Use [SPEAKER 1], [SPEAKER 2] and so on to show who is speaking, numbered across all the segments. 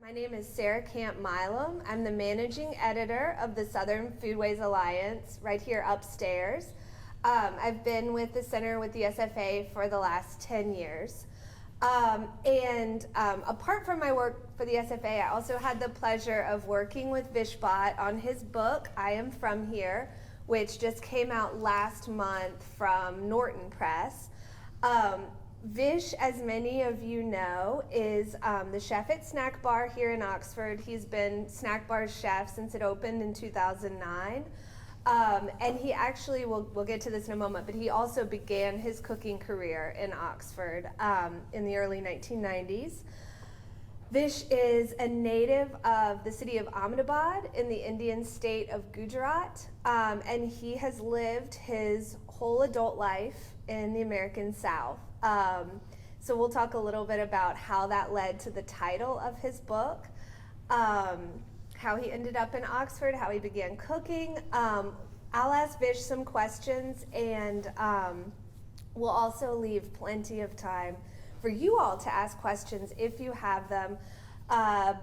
[SPEAKER 1] My name is Sara Camp Milam. I'm the managing editor of the Southern Foodways Alliance right here upstairs. I've been with the center with the SFA for the last 10 years. Apart from my work for the SFA, I also had the pleasure of working with Vishwesh Bhatt on his book, I Am From Here, which just came out last month from Norton Press. Vish, as many of you know, is the chef at Snackbar here in Oxford. He's been Snackbar's chef since it opened in 2009. And he actually, we'll get to this in a moment, but he also began his cooking career in Oxford in the early 1990s. Vish is a native of the city of Ahmedabad in the Indian state of Gujarat, and he has lived his whole adult life in the American South. So we'll talk a little bit about how that led to the title of his book, how he ended up in Oxford, how he began cooking. I'll ask Vish some questions, and we'll also leave plenty of time for you all to ask questions if you have them.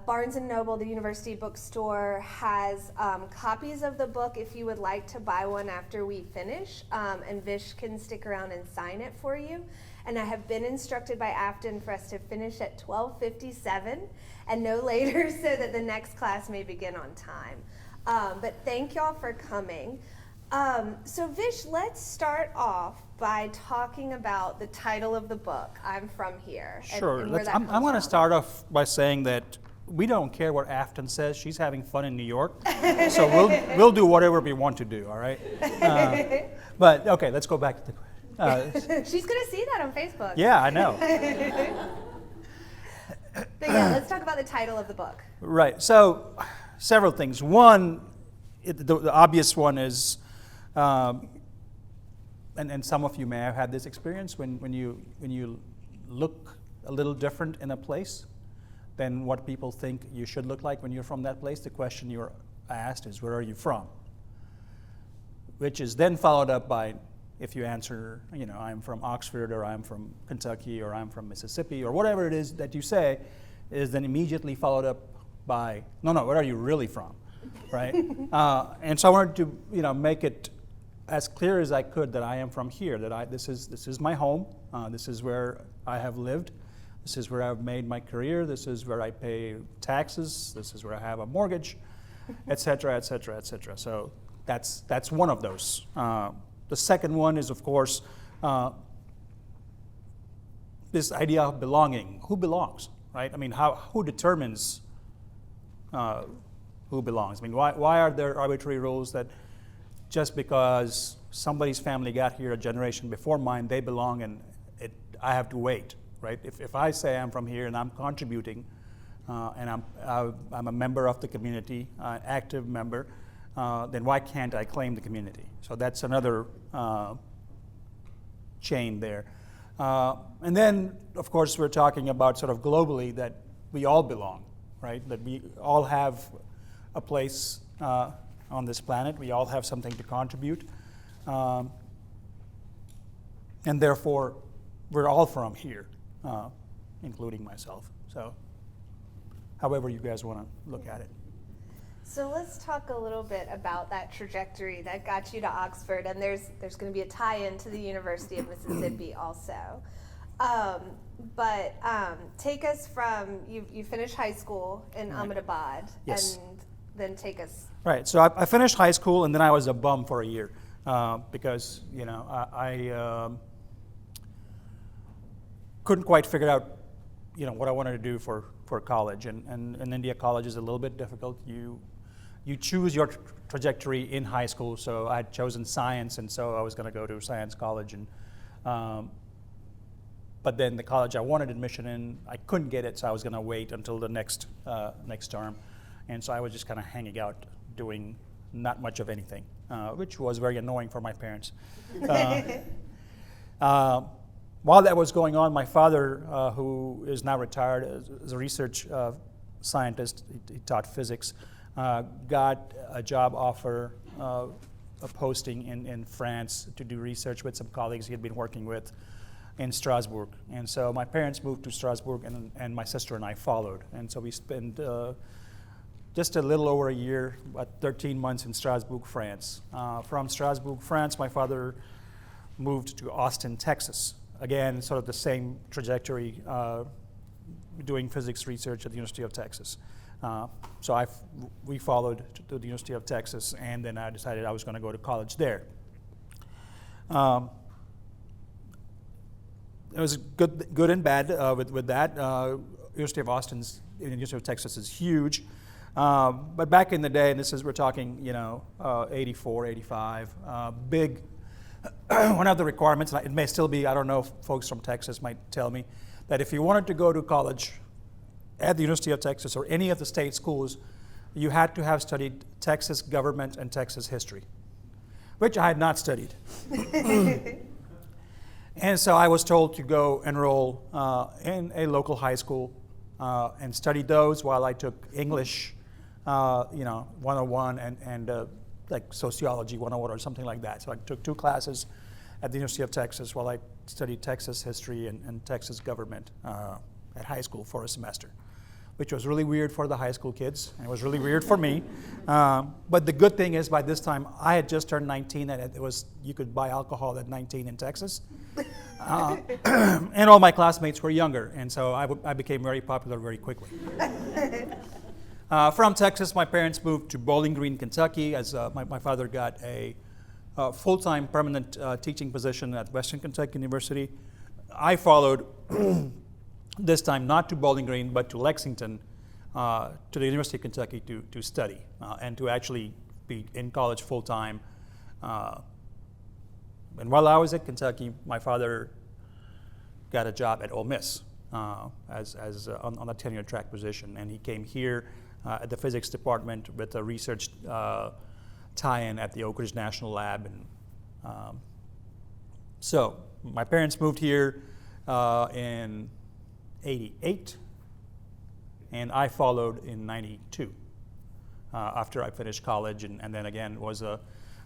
[SPEAKER 1] Barnes & Noble, the university bookstore, has copies of the book if you would like to buy one after we finish, and Vish can stick around and sign it for you. And I have been instructed by Afton for us to finish at 12:57 and no later so that the next class may begin on time. But thank y'all for coming. So Vish, let's start off by talking about the title of the book, I'm From Here.
[SPEAKER 2] Sure.
[SPEAKER 1] And
[SPEAKER 2] I'm going to start off by saying that we don't care what Afton says. She's having fun in New York. So we'll do whatever we want to do, all right? But okay, let's go back to the
[SPEAKER 1] She's going to see that on Facebook.
[SPEAKER 2] Yeah, I know.
[SPEAKER 1] But yeah, let's talk about the title of the book.
[SPEAKER 2] Right. So several things. One, the obvious one is, and some of you may have had this experience when you look a little different in a place than what people think you should look like when you're from that place. The question you're asked is, where are you from? Which is then followed up by, if you answer, I'm from Oxford, or I'm from Kentucky, or I'm from Mississippi, or whatever it is that you say, is then immediately followed up by, no, where are you really from, right? And so I wanted to, make it as clear as I could that I am from here, that this is my home, this is where I have lived, this is where I've made my career, this is where I pay taxes, this is where I have a mortgage, et cetera, et cetera, et cetera. So that's one of those. The second one is, of course, this idea of belonging. Who belongs, right? I mean, who determines who belongs? I mean, why are there arbitrary rules that just because somebody's family got here a generation before mine, they belong, and I have to wait, right? If I say I'm from here and I'm contributing, and I'm a member of the community, active member, then why can't I claim the community? So that's another chain there. And then, of course, we're talking about sort of globally that we all belong, right? That we all have a place on this planet. We all have something to contribute. And therefore, we're all from here, including myself. So however you guys want to look at it.
[SPEAKER 1] So let's talk a little bit about that trajectory that got you to Oxford, and there's going to be a tie-in to the University of Mississippi also. But take us from, you finished high school in Ahmedabad,
[SPEAKER 2] yes.
[SPEAKER 1] And then take us.
[SPEAKER 2] Right, so I finished high school, and then I was a bum for a year because, I couldn't quite figure out, what I wanted to do for college, and in India, college is a little bit difficult. You choose your trajectory in high school, so I had chosen science, and so I was going to go to science college, and but then the college I wanted admission in, I couldn't get it, so I was going to wait until the next term, and so I was just kind of hanging out, doing not much of anything, which was very annoying for my parents. While that was going on, my father, who is now retired as a research scientist, he taught physics, got a job offer, a posting in France to do research with some colleagues he had been working with. in Strasbourg. And so my parents moved to Strasbourg, and my sister and I followed. And so we spent just a little over a year, about 13 months in Strasbourg, France. From Strasbourg, France, my father moved to Austin, Texas. Again, sort of the same trajectory, doing physics research at the University of Texas. So we followed to the University of Texas, and then I decided I was going to go to college there. It was good and bad with that. University of University of Texas is huge. But back in the day, and we're talking, 84, 85, big, one of the requirements, and it may still be, I don't know if folks from Texas might tell me, that if you wanted to go to college at the University of Texas or any of the state schools, you had to have studied Texas government and Texas history, which I had not studied. And so I was told to go enroll in a local high school and study those while I took English, 101 and like sociology 101 or something like that. So I took 2 classes at the University of Texas while I studied Texas history and Texas government at high school for a semester, which was really weird for the high school kids, and it was really weird for me. But the good thing is, by this time, I had just turned 19, and you could buy alcohol at 19 in Texas. And all my classmates were younger, and so I became very popular very quickly. From Texas, my parents moved to Bowling Green, Kentucky, as my father got a full-time permanent teaching position at Western Kentucky University. I followed this time not to Bowling Green, but to Lexington, to the University of Kentucky to study and to actually be in college full-time. And while I was at Kentucky, my father got a job at Ole Miss as on a tenure track position, and he came here at the physics department with a research tie-in at the Oak Ridge National Lab. And so my parents moved here in 88, and I followed in 92 after I finished college, and then again was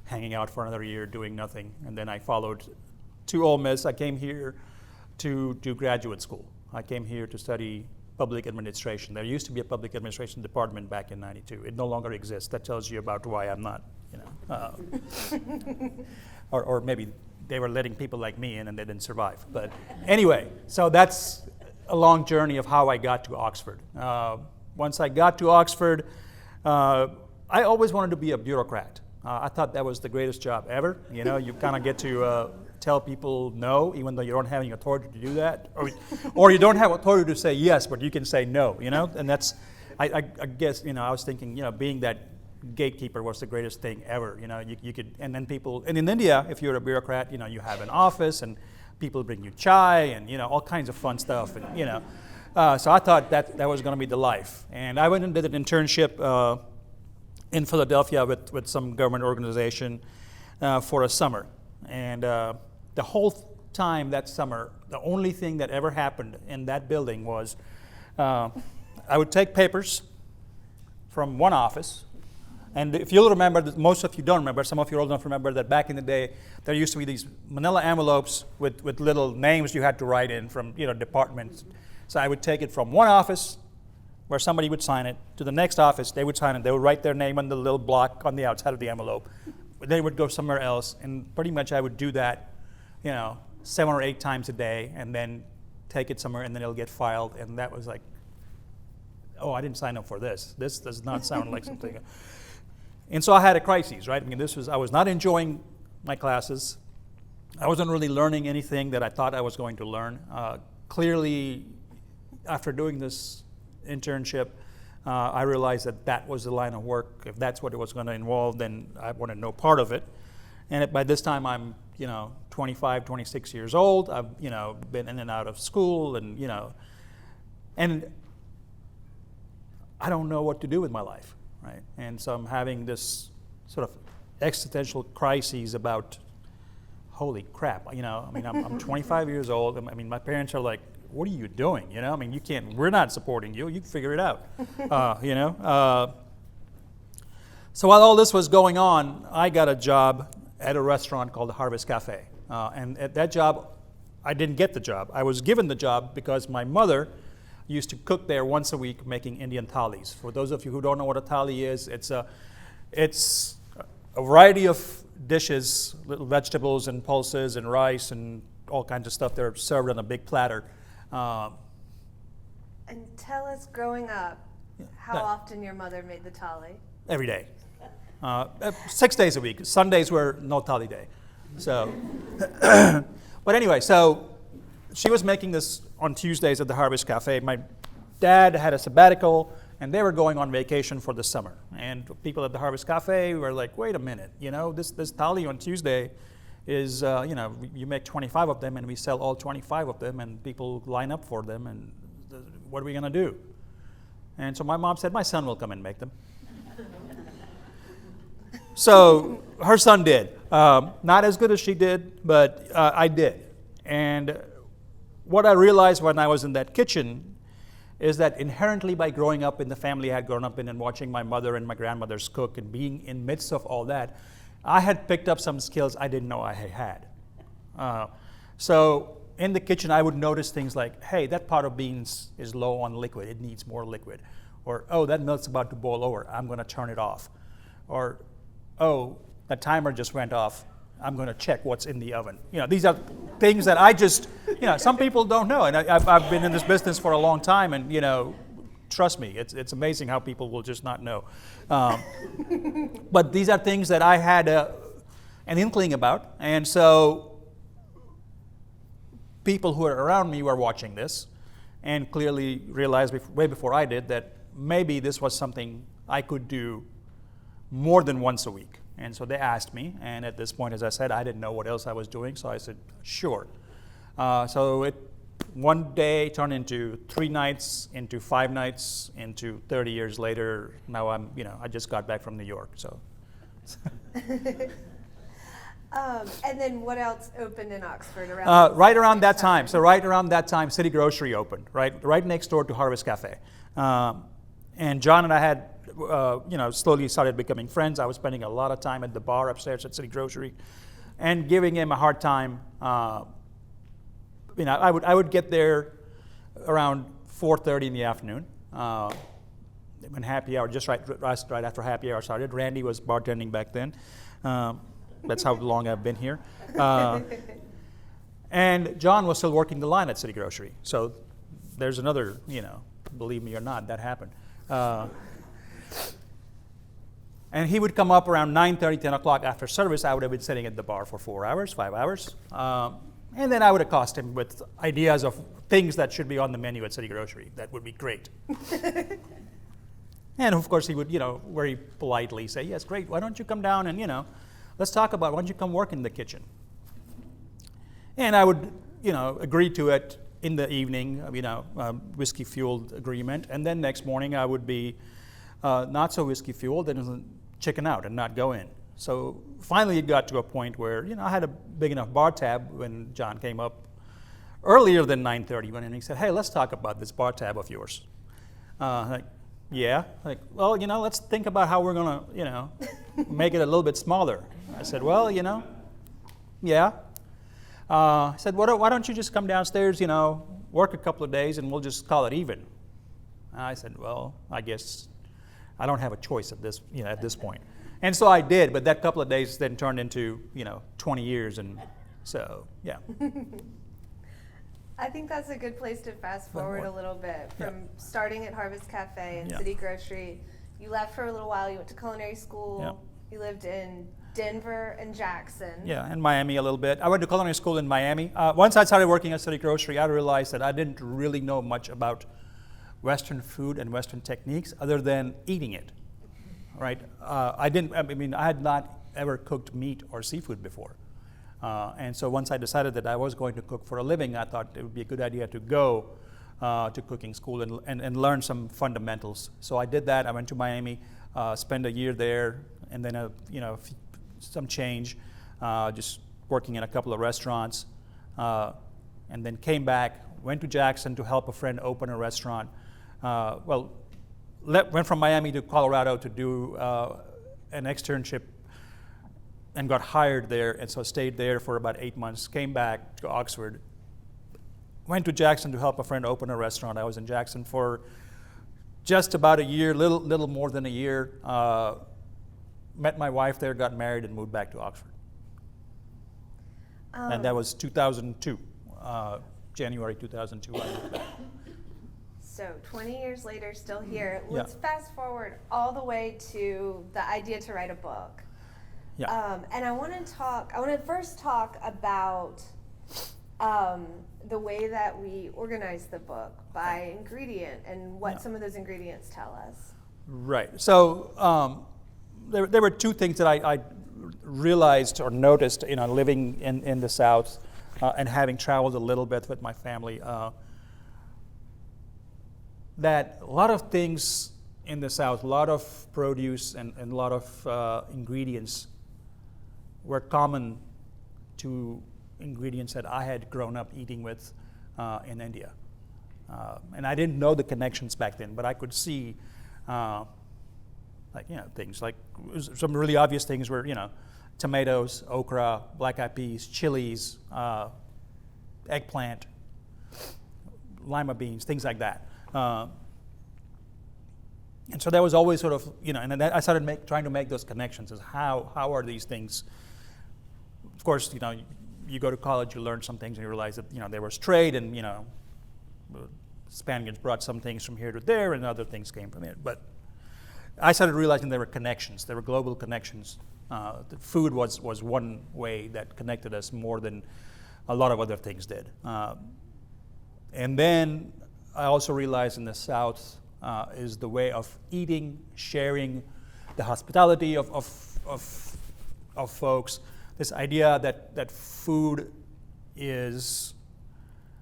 [SPEAKER 2] hanging out for another year doing nothing. And then I followed to Ole Miss. I came here to do graduate school. I came here to study public administration. There used to be a public administration department back in 92. It no longer exists. That tells you about why I'm not, or maybe they were letting people like me in and they didn't survive. But anyway, so that's a long journey of how I got to Oxford. Once I got to Oxford, I always wanted to be a bureaucrat. I thought that was the greatest job ever. You kind of get to tell people no, even though you don't have any authority to do that, or you don't have authority to say yes, but you can say no. And that's, I guess, I was thinking, being that gatekeeper was the greatest thing ever. You could, and then people, and in India, if you're a bureaucrat, you have an office and people bring you chai and all kinds of fun stuff, and so I thought that was going to be the life. And I went and did an internship in Philadelphia with some government organization for a summer. And the whole time that summer, the only thing that ever happened in that building was I would take papers from one office. And if you'll remember, most of you don't remember, some of you are old enough to remember that back in the day, there used to be these manila envelopes with little names you had to write in from departments. So I would take it from one office where somebody would sign it to the next office, they would sign it, they would write their name on the little block on the outside of the envelope. They would go somewhere else, and pretty much I would do that, 7 or 8 times a day, and then take it somewhere, and then it'll get filed. And that was like, oh, I didn't sign up for this. This does not sound like something. And so I had a crisis, right? I was not enjoying my classes. I wasn't really learning anything that I thought I was going to learn. Clearly, after doing this internship, I realized that was the line of work. If that's what it was going to involve, then I wanted no part of it. And by this time, I'm 25, 26 years old. I've been in and out of school, and and I don't know what to do with my life, right? And so I'm having this sort of existential crises about, holy crap, I'm 25 years old. My parents are like, what are you doing? You can't, we're not supporting you. You can figure it out, So while all this was going on, I got a job at a restaurant called the Harvest Cafe. And at that job, I didn't get the job. I was given the job because my mother used to cook there once a week making Indian thalis. For those of you who don't know what a thali is, it's a variety of dishes, little vegetables and pulses and rice and all kinds of stuff. They're served on a big platter.
[SPEAKER 1] And tell us, growing up, how often your mother made the thali?
[SPEAKER 2] Every day. 6 days a week. Sundays were no thali day. So, but anyway, so she was making this on Tuesdays at the Harvest Cafe. My dad had a sabbatical, and they were going on vacation for the summer. And people at the Harvest Cafe were like, wait a minute, this thali on Tuesday is, you make 25 of them, and we sell all 25 of them, and people line up for them, and what are we going to do? And so my mom said, my son will come and make them. So her son did. Not as good as she did, but I did. And what I realized when I was in that kitchen is that inherently by growing up in the family I had grown up in and watching my mother and my grandmothers cook and being in midst of all that, I had picked up some skills I didn't know I had. So in the kitchen I would notice things like, hey, that pot of beans is low on liquid, it needs more liquid. Or, oh, that milk's about to boil over, I'm going to turn it off. Or, oh, the timer just went off, I'm going to check what's in the oven. These are things that I just, some people don't know. And I've been in this business for a long time, and, trust me, it's amazing how people will just not know. But these are things that I had an inkling about. And so people who are around me were watching this and clearly realized way before I did that maybe this was something I could do more than once a week. And so they asked me, and at this point, as I said, I didn't know what else I was doing, so I said, sure. So it one day turned into 3 nights, into 5 nights, into 30 years later. Now I just got back from New York, so.
[SPEAKER 1] And then what else opened in Oxford around?
[SPEAKER 2] Right around that time. So right around that time, City Grocery opened, right next door to Harvest Cafe. And John and I had, slowly started becoming friends. I was spending a lot of time at the bar upstairs at City Grocery, and giving him a hard time. I would get there around 4:30 in the afternoon. When happy hour, just right after happy hour started. Randy was bartending back then. That's how long I've been here. And John was still working the line at City Grocery. So there's another, believe me or not, that happened. And he would come up around 9:30, 10 o'clock after service. I would have been sitting at the bar for 4 hours, 5 hours. And then I would accost him with ideas of things that should be on the menu at City Grocery. That would be great. And of course he would, very politely say, yes, great, why don't you come down and, let's talk about, why don't you come work in the kitchen? And I would, agree to it in the evening, whiskey-fueled agreement. And then next morning I would be not so whiskey-fueled and chicken out and not go in. So finally it got to a point where, I had a big enough bar tab when John came up earlier than 9:30 and he said, hey, let's talk about this bar tab of yours. Yeah, well, let's think about how we're going to, make it a little bit smaller. I said, well, yeah. I said, why don't you just come downstairs, work a couple of days and we'll just call it even. I said, well, I guess I don't have a choice at this point. And so I did, but that couple of days then turned into, 20 years. And so, yeah.
[SPEAKER 1] I think that's a good place to fast forward a little bit from starting at Harvest Cafe and City Grocery. You left for a little while. You went to culinary school.
[SPEAKER 2] Yeah.
[SPEAKER 1] You lived in Denver and Jackson.
[SPEAKER 2] Yeah, and Miami a little bit. I went to culinary school in Miami. Once I started working at City Grocery, I realized that I didn't really know much about Western food and Western techniques other than eating it, right? I had not ever cooked meat or seafood before. And so once I decided that I was going to cook for a living, I thought it would be a good idea to go to cooking school and learn some fundamentals. So I did that. I went to Miami, spent a year there, and then some change, just working in a couple of restaurants, and then came back, went to Jackson to help a friend open a restaurant. Went from Miami to Colorado to do an externship and got hired there, and so stayed there for about 8 months, came back to Oxford, went to Jackson to help a friend open a restaurant. I was in Jackson for just about a year, little more than a year. Met my wife there, got married, and moved back to Oxford. And that was 2002, January 2002. I moved back.
[SPEAKER 1] So 20 years later, still here. Let's fast forward all the way to the idea to write a book.
[SPEAKER 2] Yeah.
[SPEAKER 1] And I want to first talk about the way that we organize the book by ingredient and what some of those ingredients tell us.
[SPEAKER 2] Right. So there were two things that I realized or noticed, living in the South and having traveled a little bit with my family, that a lot of things in the South, a lot of produce and a lot of ingredients were common to ingredients that I had grown up eating with in India. And I didn't know the connections back then, but I could see things like some really obvious things were, tomatoes, okra, black-eyed peas, chilies, eggplant, lima beans, things like that. And so that was always sort of, and then I started trying to make those connections as how are these things. Of course, you go to college, you learn some things, and you realize that, there was trade, and, Spaniards brought some things from here to there, and other things came from it. But I started realizing there were connections. There were global connections. The food was one way that connected us more than a lot of other things did. And then I also realized in the South is the way of eating, sharing, the hospitality of folks. This idea that food is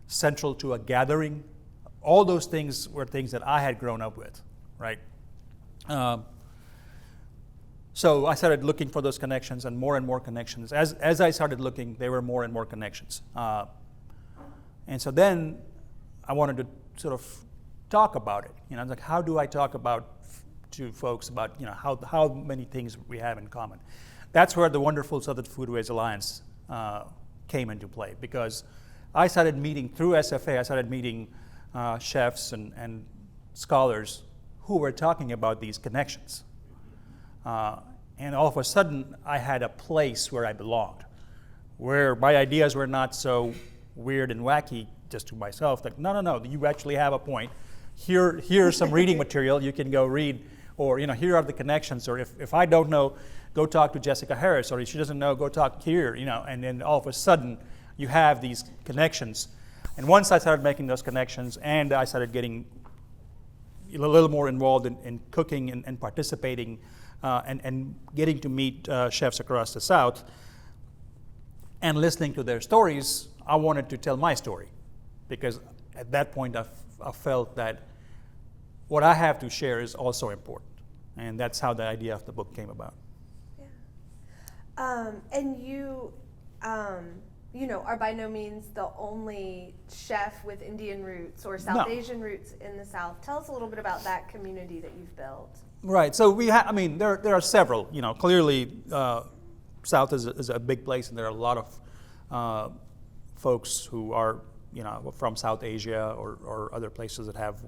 [SPEAKER 2] central to a gathering. All those things were things that I had grown up with, right? So I started looking for those connections and more connections. As I started looking, there were more and more connections. And so then I wanted to sort of talk about it. Like, how do I talk to folks about, how many things we have in common? That's where the wonderful Southern Foodways Alliance came into play, because I started meeting, through SFA, I started meeting chefs and scholars who were talking about these connections. And all of a sudden, I had a place where I belonged, where my ideas were not so weird and wacky just to myself. Like, no, you actually have a point. Here's some reading material you can go read, or here are the connections. Or if I don't know, go talk to Jessica Harris, or if she doesn't know, go talk here. And then all of a sudden, you have these connections. And once I started making those connections, and I started getting a little more involved in cooking and participating, and getting to meet chefs across the South, and listening to their stories, I wanted to tell my story, because at that point I felt that what I have to share is also important, and that's how the idea of the book came about.
[SPEAKER 1] Yeah. And you, are by no means the only chef with Indian roots or South Asian roots in the South. Tell us a little bit about that community that you've built.
[SPEAKER 2] Right. So there are several. Clearly, South is a big place, and there are a lot of folks who are from South Asia or other places that have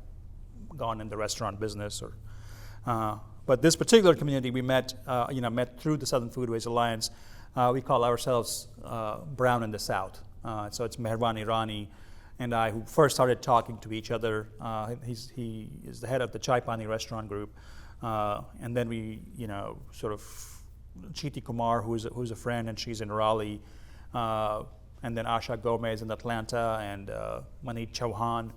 [SPEAKER 2] gone in the restaurant business. But this particular community we met through the Southern Foodways Alliance. We call ourselves Brown in the South. So it's Mehrban Irani and I who first started talking to each other. He is the head of the Chai Pani restaurant group. And then we, sort of Chiti Kumar, who's a friend, and she's in Raleigh. And then Asha Gomez in Atlanta, and Maneet Chauhan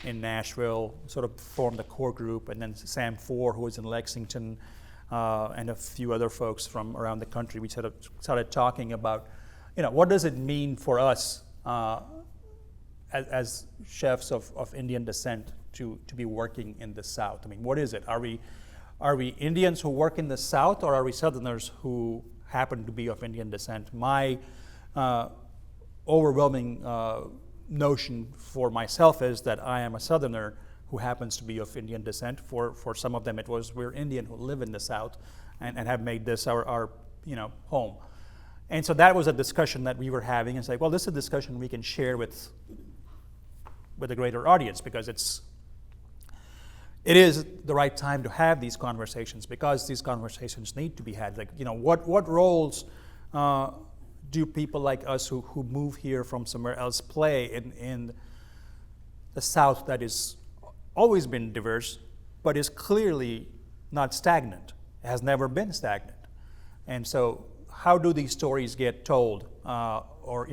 [SPEAKER 2] in Nashville, sort of formed the core group. And then Sam Four, who is in Lexington, and a few other folks from around the country. We started talking about, what does it mean for us as chefs of Indian descent to be working in the South? I mean, what is it? Are we Indians who work in the South, or are we Southerners who happen to be of Indian descent? My overwhelming notion for myself is that I am a Southerner who happens to be of Indian descent. For some of them, it was we're Indian who live in the South and have made this our home. And so that was a discussion that we were having, and say, well, this is a discussion we can share with with a greater audience, because it is the right time to have these conversations, because these conversations need to be had. Like, what roles do people like us who move here from somewhere else play in the South that is always been diverse, but is clearly not stagnant, has never been stagnant. And so how do these stories get told, or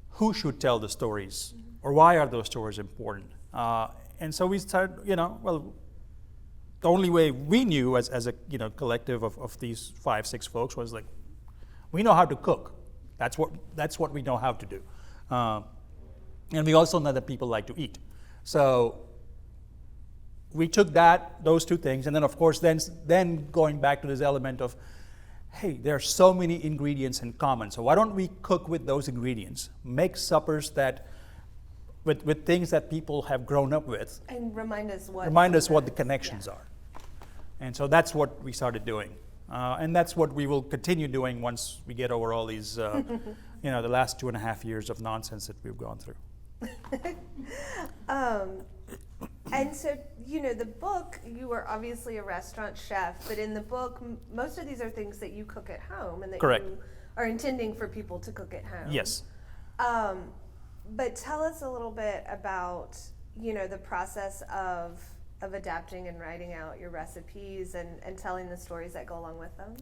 [SPEAKER 2] who should tell the stories, or why are those stories important? And so we started, the only way we knew as a collective of these 5-6 folks was like, we know how to cook. That's what we know how to do. And we also know that people like to eat. So we took those two things, and then of course then going back to this element of, hey, there are so many ingredients in common. So why don't we cook with those ingredients? Make suppers that with things that people have grown up with. And remind us what the connections are. And so that's what we started doing. And that's what we will continue doing once we get over all these, the last 2.5 years of nonsense that we've gone through.
[SPEAKER 1] And so, the book, you were obviously a restaurant chef, but in the book, most of these are things that you cook at home and that
[SPEAKER 2] Correct.
[SPEAKER 1] You are intending for people to cook at home.
[SPEAKER 2] Yes.
[SPEAKER 1] But tell us a little bit about, the process of adapting and writing out your recipes and telling the stories that go along with them.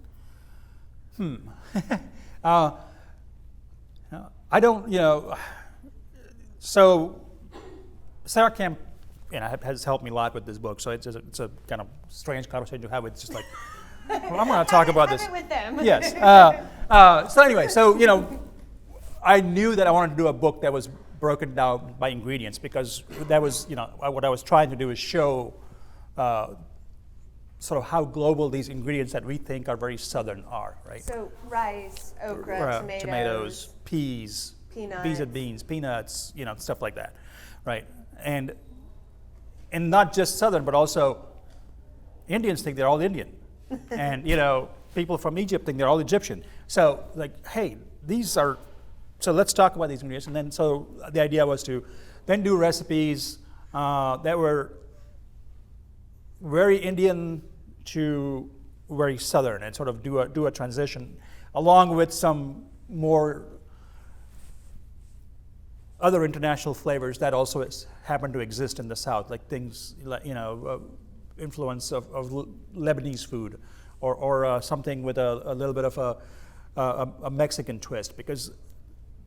[SPEAKER 2] I don't, so Sara Camp, has helped me a lot with this book. So it's a kind of strange conversation to have. It's just like, well, I'm going to talk about this.
[SPEAKER 1] Have it with them.
[SPEAKER 2] Yes. So anyway, I knew that I wanted to do a book that was broken down by ingredients, because that was, what I was trying to do is show sort of how global these ingredients that we think are very Southern are, right?
[SPEAKER 1] So rice, okra,
[SPEAKER 2] tomatoes, peas,
[SPEAKER 1] peanuts.
[SPEAKER 2] Peas and beans, peanuts, stuff like that, right? And not just Southern, but also Indians think they're all Indian. And, people from Egypt think they're all Egyptian. So, like, hey, so let's talk about these ingredients. And then, so the idea was to then do recipes that were very Indian to very Southern, and sort of do a transition, along with some more other international flavors that also happen to exist in the South, like things like, influence of Lebanese food, or something with a little bit of a Mexican twist, because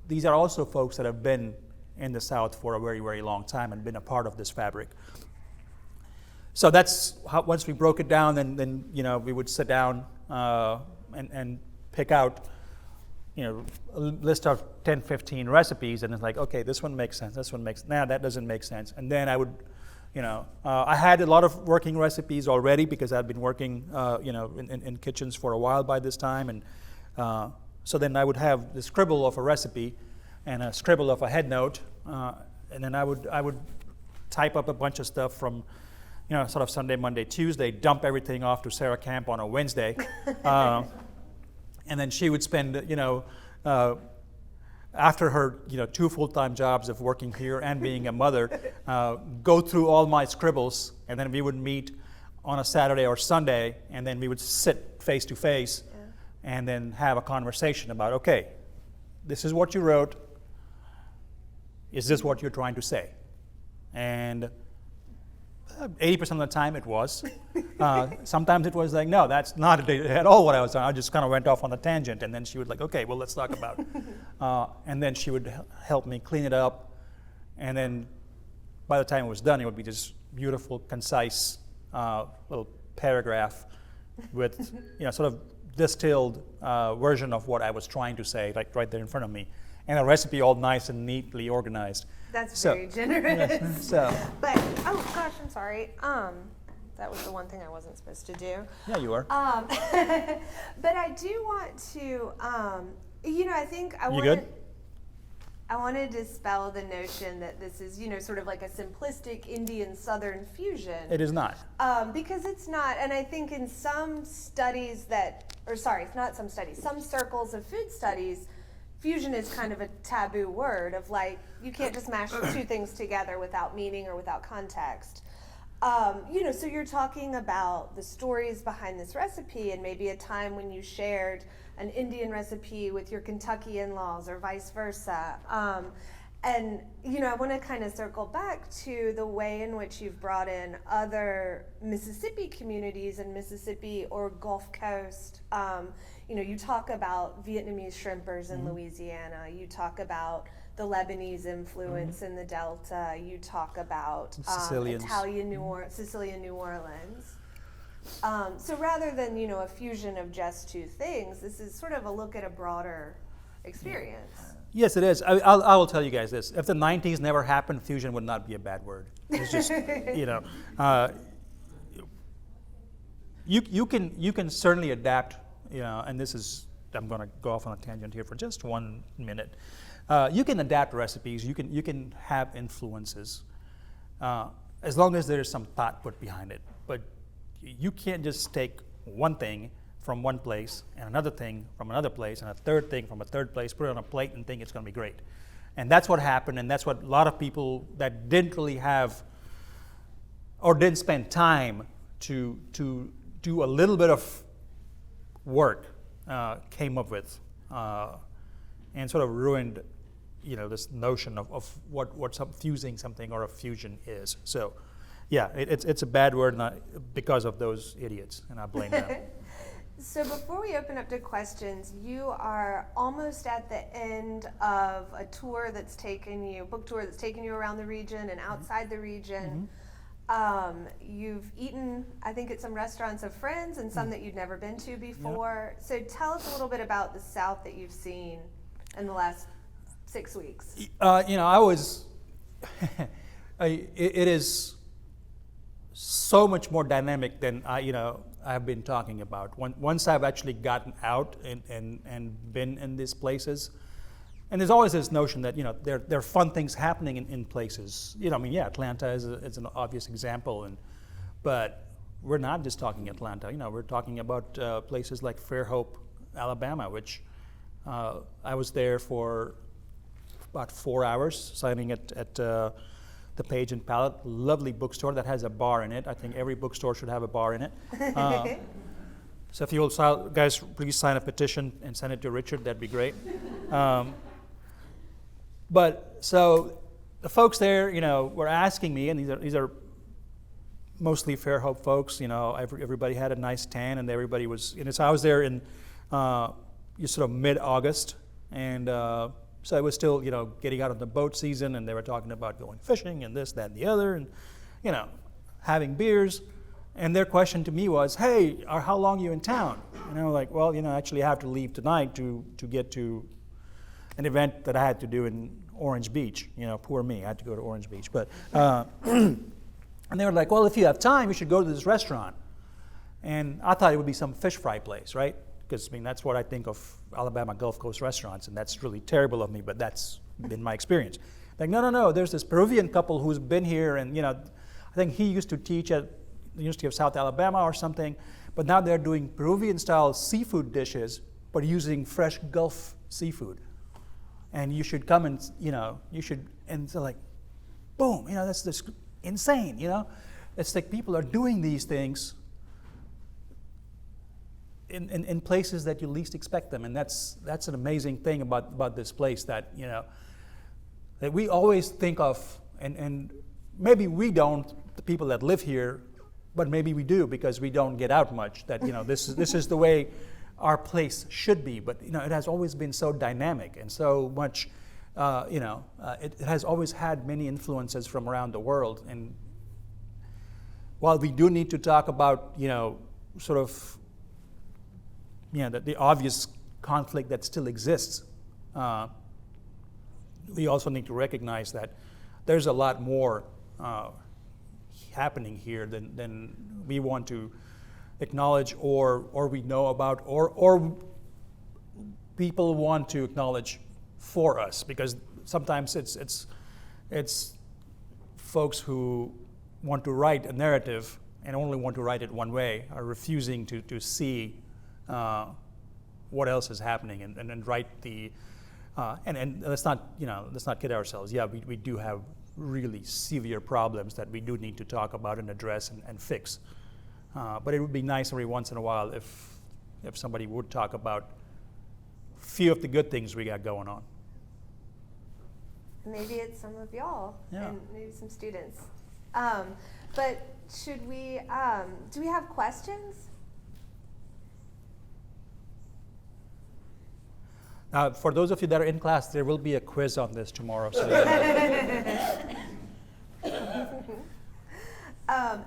[SPEAKER 2] these are also folks that have been in the South for a very, very long time and been a part of this fabric. So that's how, once we broke it down, then we would sit down and pick out a list of 10, 15 recipes, and it's like, okay, this one makes sense, that doesn't make sense. And then I would, I had a lot of working recipes already, because I'd been working, in kitchens for a while by this time, and so then I would have the scribble of a recipe and a scribble of a head note, and then I would type up a bunch of stuff from, sort of Sunday, Monday, Tuesday, dump everything off to Sara Camp on a Wednesday. And then she would spend, after her, 2 full-time jobs of working here and being a mother, go through all my scribbles, and then we would meet on a Saturday or Sunday, and then we would sit face to face, and then have a conversation about, okay, this is what you wrote. Is this what you're trying to say? And 80% of the time it was. Sometimes it was like, no, that's not at all what I was doing. I just kind of went off on a tangent, and then she would like, okay, well, let's talk about it. And then she would help me clean it up, and then by the time it was done, it would be this beautiful, concise little paragraph with, sort of distilled version of what I was trying to say, like right there in front of me, and a recipe all nice and neatly organized.
[SPEAKER 1] That's very generous. But oh gosh, I'm sorry. That was the one thing I wasn't supposed to do.
[SPEAKER 2] Yeah, you are.
[SPEAKER 1] But I do want to, I think I want.
[SPEAKER 2] good?
[SPEAKER 1] I want to dispel the notion that this is, sort of like a simplistic Indian Southern fusion.
[SPEAKER 2] It is not.
[SPEAKER 1] Because it's not, and I think in some studies some circles of food studies, fusion is kind of a taboo word of like, you can't just mash two things together without meaning or without context. So you're talking about the stories behind this recipe and maybe a time when you shared an Indian recipe with your Kentucky in-laws or vice versa. I want to kind of circle back to the way in which you've brought in other Mississippi communities in Mississippi or Gulf Coast. You talk about Vietnamese shrimpers in Louisiana. You talk about the Lebanese influence in the Delta. You talk about
[SPEAKER 2] Sicilians.
[SPEAKER 1] Sicilian New Orleans. So rather than, a fusion of just two things, this is sort of a look at a broader experience.
[SPEAKER 2] Yes, it is. I will tell you guys this. If the 90s never happened, fusion would not be a bad word. It's just, you can certainly adapt, and this is, I'm going to go off on a tangent here for just 1 minute. You can adapt recipes. You can have influences, as long as there is some thought put behind it. But you can't just take one thing from one place and another thing from another place and a third thing from a third place, put it on a plate and think it's going to be great. And that's what happened, and that's what a lot of people that didn't really have or didn't spend time to do a little bit of work came up with, and sort of ruined this notion of what fusing something or a fusion is. So yeah, it's a bad word because of those idiots, and I blame them.
[SPEAKER 1] So before we open up to questions, you are almost at the end of a book tour that's taken you around the region and outside the region. You've eaten, I think, at some restaurants of friends and some that you'd never been to before. Yep. So tell us a little bit about the South that you've seen in the last 6 weeks. It is so much more dynamic than I've been talking about. Once I've actually gotten out and been in these places, and there's always this notion that there are fun things happening in places. Atlanta is an obvious example, but we're not just talking Atlanta. We're talking about places like Fairhope, Alabama, which I was there for about 4 hours signing at the Page and Palette, lovely bookstore that has a bar in it. I think every bookstore should have a bar in it. So if you will, guys, please sign a petition and send it to Richard. That'd be great. But so the folks there, were asking me, and these are mostly Fairhope folks. Everybody had a nice tan, and everybody was. So I was there in sort of mid-August, and so it was still, getting out of the boat season, and they were talking about going fishing and this, that, and the other, and, having beers. And their question to me was, hey, how long are you in town? And I was like, well, actually I have to leave tonight to get to an event that I had to do in Orange Beach. Poor me, I had to go to Orange Beach. But and they were like, well, if you have time, you should go to this restaurant. And I thought it would be some fish fry place, right? Because, that's what I think of Alabama Gulf Coast restaurants, and that's really terrible of me, but that's been my experience. Like, no, there's this Peruvian couple who's been here, and, I think he used to teach at the University of South Alabama or something, but now they're doing Peruvian-style seafood dishes, but using fresh Gulf seafood. And you should come and, and so like, boom, that's just insane, It's like people are doing these things in places that you least expect them, and that's an amazing thing about this place that that we always think of, and maybe we don't, the people that live here, but maybe we do because we don't get out much. That this is the way our place should be, but it has always been so dynamic and so much. It has always had many influences from around the world, and while we do need to talk about sort of the obvious conflict that still exists, we also need to recognize that there's a lot more happening here than we want to acknowledge or we know about or people want to acknowledge for us, because sometimes it's folks who want to write a narrative and only want to write it one way, are refusing to see what else is happening and write the
[SPEAKER 2] And let's not kid ourselves. Yeah, we do have really severe problems that we do need to talk about and address and fix. But it would be nice every once in a while if somebody would talk about a few of the good things we got going on.
[SPEAKER 1] Maybe it's some of y'all,
[SPEAKER 2] Yeah.
[SPEAKER 1] and maybe some students. But should we? Do we have questions?
[SPEAKER 2] For those of you that are in class, there will be a quiz on this tomorrow. So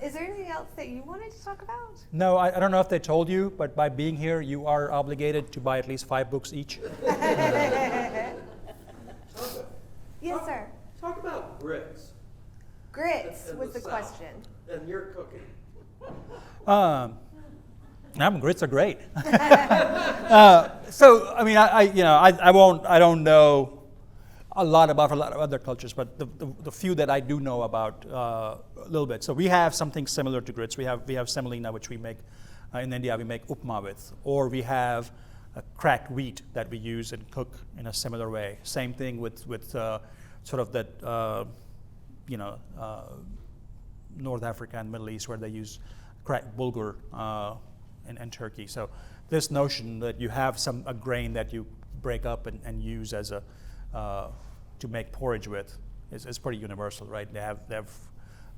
[SPEAKER 1] Is there anything else that you wanted to talk about?
[SPEAKER 2] no, I don't know if they told you, but by being here, you are obligated to buy at least 5 books each.
[SPEAKER 1] Yes, sir.
[SPEAKER 3] Talk about grits.
[SPEAKER 1] Grits
[SPEAKER 3] in
[SPEAKER 1] was the
[SPEAKER 3] South
[SPEAKER 1] question.
[SPEAKER 3] And your cooking.
[SPEAKER 2] Grits are great. So I mean, I don't know a lot about a lot of other cultures, but the few that I do know about a little bit. So we have something similar to grits. We have semolina, which we make in India. We make upma with, or we have cracked wheat that we use and cook in a similar way. Same thing with sort of that North Africa and Middle East where they use cracked bulgur and Turkey. So this notion that you have a grain that you break up and use as to make porridge with is pretty universal, right? They have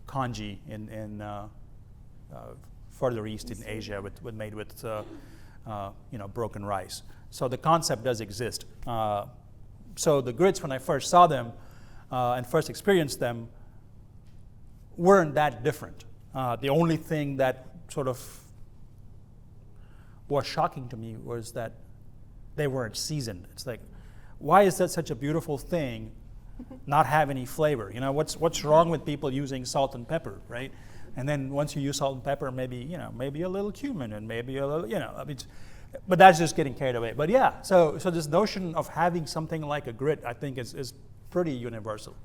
[SPEAKER 2] congee in further east in Asia made with broken rice. So the concept does exist. So the grits, when I first saw them and first experienced them, weren't that different. The only thing that sort of was shocking to me was that they weren't seasoned. It's like, why is that such a beautiful thing not have any flavor? What's wrong with people using salt and pepper, right? And then once you use salt and pepper, maybe a little cumin and maybe a little, but that's just getting carried away. But yeah, so this notion of having something like a grit, I think is pretty universal.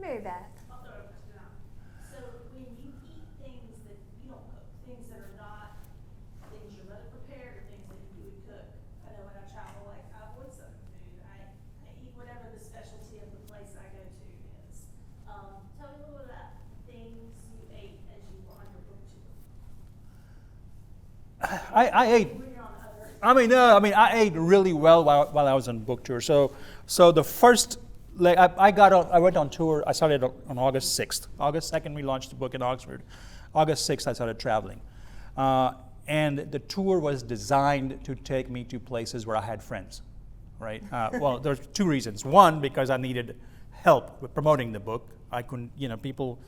[SPEAKER 1] Mary Beth.
[SPEAKER 4] I'll throw a question out. So when you eat things that you don't cook, things that are not things your mother prepared or things that you would cook. I know when I travel, I avoid Southern food. I eat whatever the specialty of the place I go to is. Tell me a little bit about things you ate as you were on your book tour.
[SPEAKER 2] I ate.
[SPEAKER 4] When you're on other.
[SPEAKER 2] I ate really well while I was on book tour. So the first. I went on tour. I started on August 6th. August 2nd, we launched the book in Oxford. August 6th, I started traveling. And the tour was designed to take me to places where I had friends, right? Well, there's 2 reasons. One, because I needed help with promoting the book. I couldn't, people,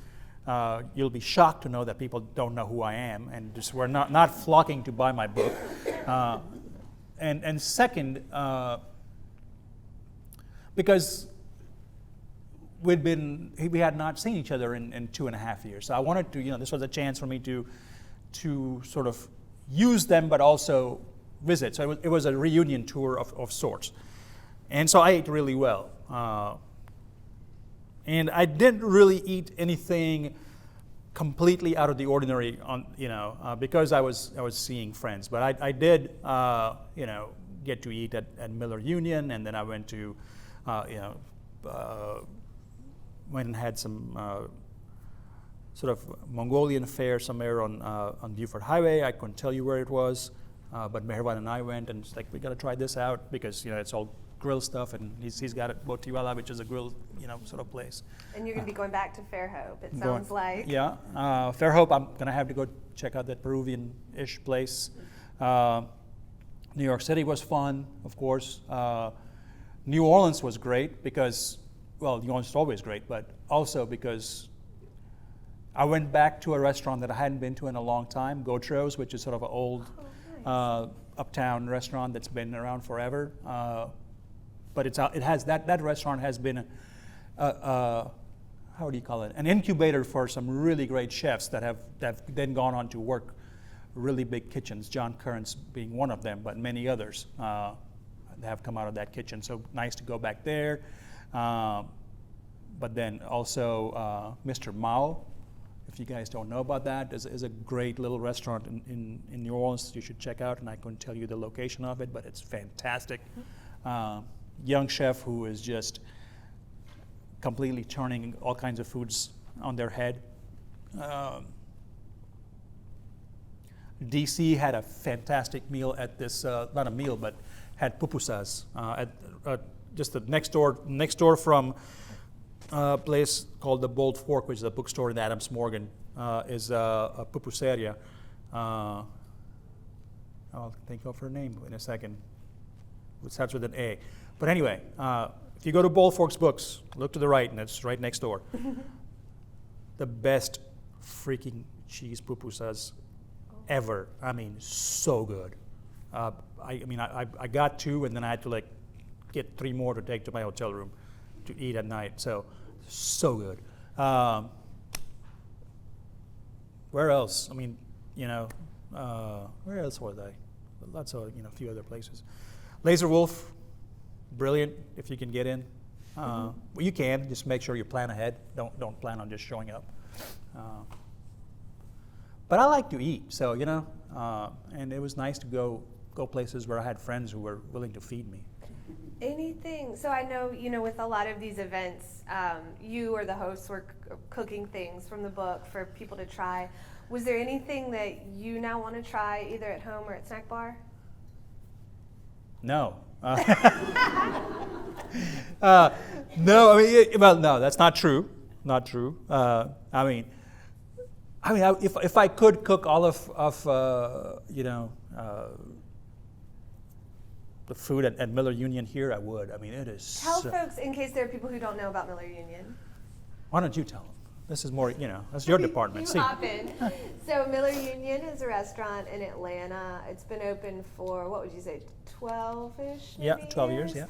[SPEAKER 2] you'll be shocked to know that people don't know who I am and just were not flocking to buy my book. And second, because we had not seen each other in 2.5 years. So I wanted to, this was a chance for me to sort of use them, but also visit. So it was a reunion tour of sorts. And so I ate really well. And I didn't really eat anything completely out of the ordinary because I was seeing friends. But I did, get to eat at Miller Union, and then I went to, went and had some sort of Mongolian fare somewhere on Beaufort Highway. I couldn't tell you where it was, but Meherwan and I went, and it's like, we got to try this out because it's all grill stuff, and he's got it Botiwala, which is a grill sort of place.
[SPEAKER 1] And you're going to be going back to Fairhope, it sounds like.
[SPEAKER 2] Yeah, Fairhope. I'm going to have to go check out that Peruvian-ish place. New York City was fun, of course. New Orleans was great because, well, New Orleans is always great, but also because I went back to a restaurant that I hadn't been to in a long time, Gautro's, which is sort of an old uptown restaurant that's been around forever. But that restaurant has been how do you call it? An incubator for some really great chefs that have then gone on to work really big kitchens. John Current's being one of them, but many others have come out of that kitchen. So nice to go back there. But then also Mr. Mao If you guys don't know about that, there's a great little restaurant in New Orleans you should check out, and I couldn't tell you the location of it, but it's fantastic. Young chef who is just completely turning all kinds of foods on their head. DC had a fantastic meal at this, not a meal, but had pupusas at just the next door from a place called the Bold Fork, which is a bookstore in Adams Morgan, is a pupuseria. I'll think of her name in a second. It starts with an A. But anyway, if you go to Bold Fork's Books, look to the right, and it's right next door. The best freaking cheese pupusas ever. I mean, so good. I got 2, and then I had to get 3 more to take to my hotel room to eat at night. So good. Where else? I mean, where else was I? Lots of, a few other places. Laser Wolf, brilliant if you can get in. Well, you can, just make sure you plan ahead. Don't plan on just showing up. But I like to eat, so, and it was nice to go places where I had friends who were willing to feed me.
[SPEAKER 1] Anything. So I know, with a lot of these events, you or the hosts were cooking things from the book for people to try. Was there anything that you now want to try either at home or at Snackbar?
[SPEAKER 2] No. No, no, that's not true. Not true. If I could cook all of the food at Miller Union here, I would. I mean, it is.
[SPEAKER 1] Tell folks, in case there are people who don't know about Miller Union.
[SPEAKER 2] Why don't you tell them? This is more, that's your department.
[SPEAKER 1] You hop in. So Miller Union is a restaurant in Atlanta. It's been open for, what would you say, 12-ish?
[SPEAKER 2] Yeah, 12 years, yeah.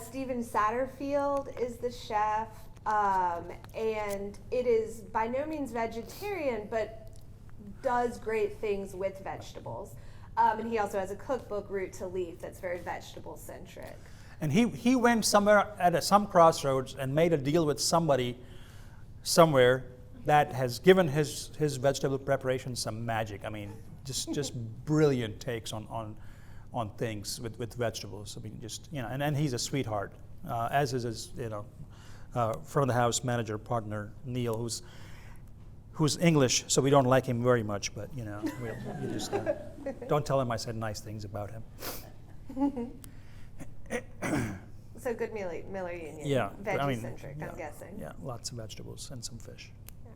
[SPEAKER 1] Stephen Satterfield is the chef, and it is by no means vegetarian, but does great things with vegetables. And he also has a cookbook, Root to Leaf, that's very vegetable-centric.
[SPEAKER 2] And he went somewhere at some crossroads and made a deal with somebody somewhere that has given his vegetable preparation some magic. I mean, just brilliant takes on things with vegetables. I mean, and he's a sweetheart, as is his front of the house manager partner Neil, who's English, so we don't like him very much. But you just don't tell him I said nice things about him.
[SPEAKER 1] So good Miller Union.
[SPEAKER 2] Yeah,
[SPEAKER 1] Veggie-centric, I'm guessing.
[SPEAKER 2] Yeah, lots of vegetables and some fish.
[SPEAKER 1] Yeah.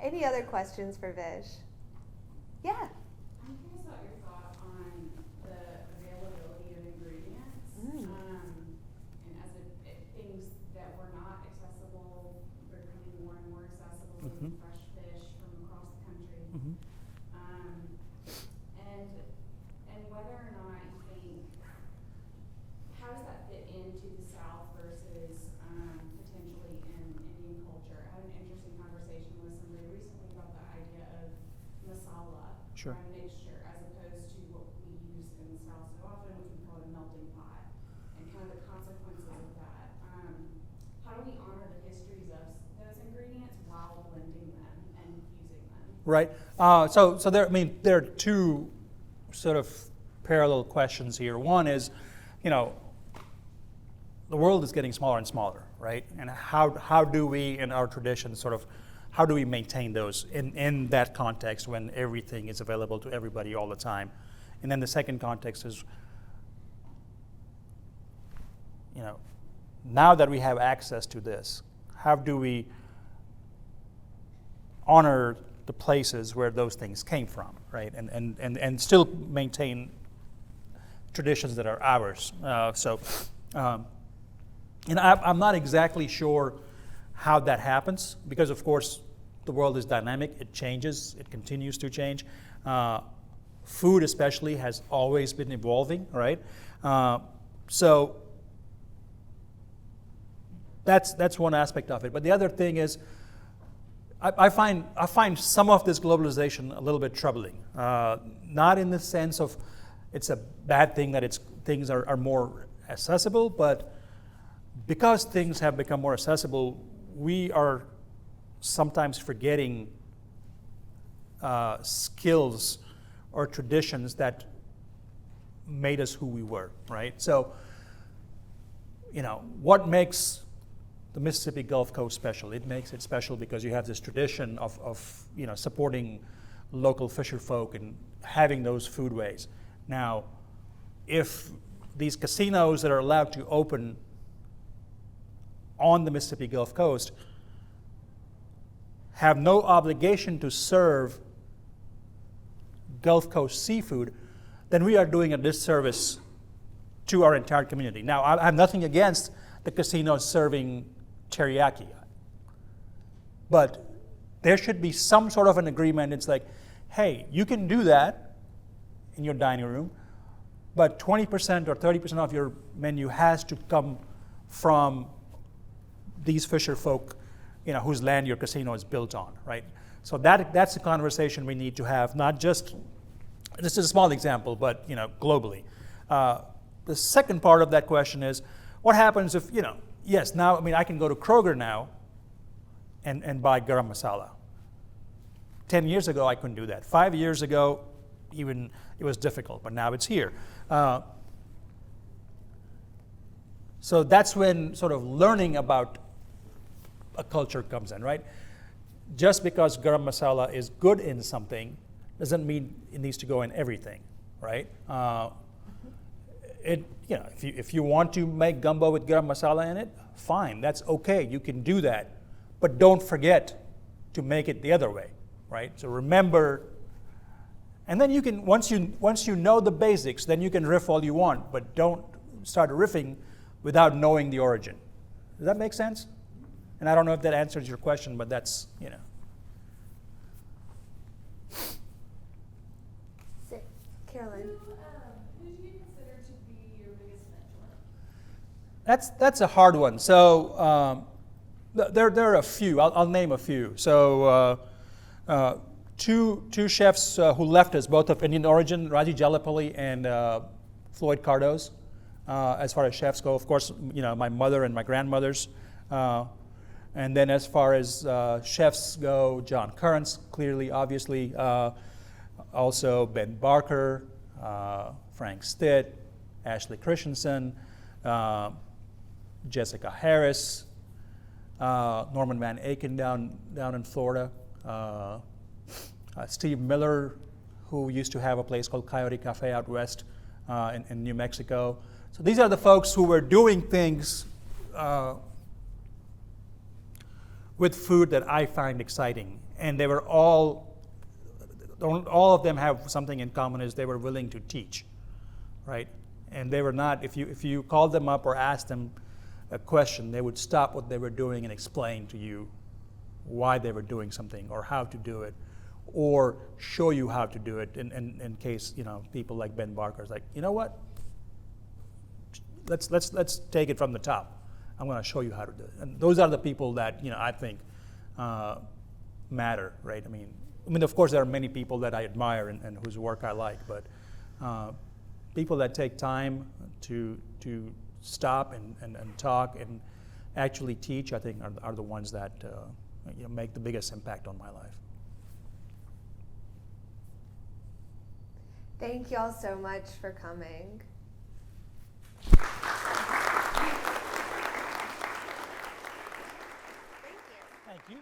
[SPEAKER 1] Any other questions for Vish? Yeah.
[SPEAKER 5] I'm curious about your thought on the availability of ingredients, and as things that were not accessible, they're becoming more and more accessible, like fresh fish from across the country. And whether or not you think, how does that fit into the South versus potentially in Indian culture? I had an interesting conversation with somebody recently about the idea of masala,
[SPEAKER 2] Sure.
[SPEAKER 5] a mixture, as opposed to what we use in the South so often, which we call a melting pot, and kind of the consequences of that. How do we honor the histories of those ingredients while blending them and using them?
[SPEAKER 2] Right. So there are 2 sort of parallel questions here. One is, the world is getting smaller and smaller, right? And how do we, in our tradition, how do we maintain those in that context when everything is available to everybody all the time? And then the second context is, now that we have access to this, how do we honor the places where those things came from, right? And still maintain traditions that are ours. And I'm not exactly sure how that happens, because of course the world is dynamic, it changes, it continues to change. Food especially has always been evolving, right? So that's one aspect of it. But the other thing is, I find some of this globalization a little bit troubling. Not in the sense of it's a bad thing that things are more accessible, but because things have become more accessible, we are sometimes forgetting skills or traditions that made us who we were, right? So, what makes the Mississippi Gulf Coast special? It makes it special because you have this tradition of supporting local fisher folk and having those foodways. Now, if these casinos that are allowed to open on the Mississippi Gulf Coast have no obligation to serve Gulf Coast seafood, then we are doing a disservice to our entire community. Now, I have nothing against the casinos serving teriyaki, but there should be some sort of an agreement. It's like, hey, you can do that in your dining room, but 20% or 30% of your menu has to come from these fisher folk, whose land your casino is built on, right? So that's the conversation we need to have, not just, this is a small example, but globally. The second part of that question is, what happens if, yes, now, I can go to Kroger now and buy garam masala. 10 years ago, I couldn't do that. 5 years ago, even it was difficult, but now it's here. So that's when sort of learning about a culture comes in, right? Just because garam masala is good in something doesn't mean it needs to go in everything, right? If you want to make gumbo with garam masala in it, fine, that's okay, you can do that. But don't forget to make it the other way, right? So remember, and then you can, once you know the basics, then you can riff all you want, but don't start riffing without knowing the origin. Does that make sense? And I don't know if that answers your question, but that's,
[SPEAKER 1] Carolyn.
[SPEAKER 4] Who do you consider to be your biggest mentor?
[SPEAKER 2] That's a hard one. So there are a few. I'll name a few. So two chefs who left us, both of Indian origin, Raji Jalapalli and Floyd Cardoz. As far as chefs go, of course, my mother and my grandmothers. And then as far as chefs go, John Currents, clearly, obviously. Also Ben Barker, Frank Stitt, Ashley Christensen, Jessica Harris, Norman Van Aken down in Florida, Steve Miller, who used to have a place called Coyote Cafe out west in New Mexico. So these are the folks who were doing things with food that I find exciting, and they were all of them have something in common, is they were willing to teach, right? And they were not, if you called them up or asked them a question, they would stop what they were doing and explain to you why they were doing something or how to do it, or show you how to do it in case, people like Ben Barker is like, you know what? Let's take it from the top. I'm going to show you how to do it. And those are the people that, I think matter, right? I mean, of course, there are many people that I admire and whose work I like, but people that take time to stop and talk and actually teach, I think, are the ones that make the biggest impact on my life.
[SPEAKER 1] Thank you all so much for coming.
[SPEAKER 2] Thank you.